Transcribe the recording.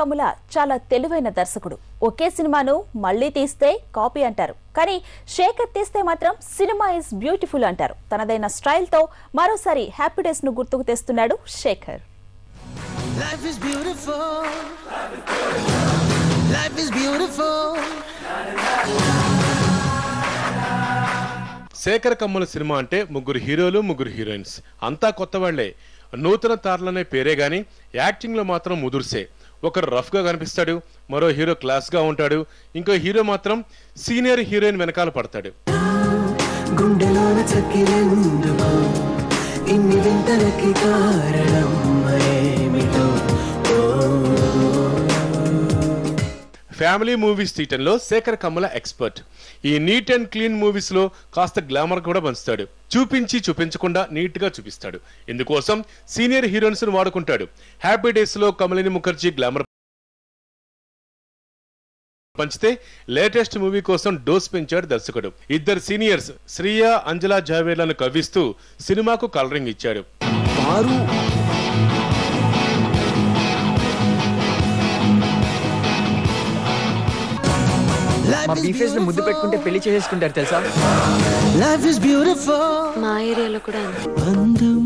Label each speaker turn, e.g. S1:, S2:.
S1: కమ్ముల చాలా తెలివైన దర్శకుడు. ఒకే సినిమాను మళ్లీ తీస్తే కాపీ అంటారు, కానీ శేఖర్ తీస్తే మాత్రం సినిమా ఇస్ బ్యూటిఫుల్ అంటారు. తనదైన స్టైల్ తో మరోసారి హ్యాపీ డేస్ ను గుర్తుకు తెస్తున్నాడు Shekhar.
S2: Life is beautiful. Life is beautiful.
S3: Shekhar Kammula సినిమా అంటే ముగ్గురు హీరోలు, ముగ్గురు హీరోయిన్స్, అంతా కొత్త వాళ్లే. నూతన తారలనే పేరే గాని యాక్టింగ్ లో మాత్రం ముదుర్సే. ఒకరు రఫ్ గా కనిపిస్తాడు, మరో హీరో క్లాస్ గా ఉంటాడు, ఇంకో హీరో మాత్రం సీనియర్ హీరోయిన్ వెనకాల పడతాడు.
S2: గుండెలోన చక్కిరెందుకు ఇన్ని వింతలకి కారణం ఏమిటో.
S3: ఫ్యామిలీ మూవీస్ తీయటంలో శేఖర్ కమ్ముల ఎక్స్పర్ట్. ఈ నీట్ అండ్ క్లీన్ మూవీస్ లో కాస్త గ్లామర్ కూడా పంచుతాడు. చూపించకుండా నీట్ గా చూపిస్తాడు. ఇందుకోసం సీనియర్ హీరోయిన్స్ ను వాడుకుంటాడు. హ్యాపీ డేస్ లో కమలిని ముఖర్జీ గ్లామర్ పంచితే లేటెస్ట్ మూవీ కోసం డోస్ పెంచాడు దర్శకుడు. ఇద్దరు సీనియర్స్ శ్రీయ, అంజలా జావేర్లను కవ్విస్తూ సినిమాకు కలరింగ్ ఇచ్చాడు.
S4: మా బీఫేస్ ని ముద్దు పెట్టుకుంటే పెళ్లి చేసేసుకుంటారు తెలుసా.
S2: Life is beautiful.
S5: మా ఏరియాలో కూడా
S2: బంధం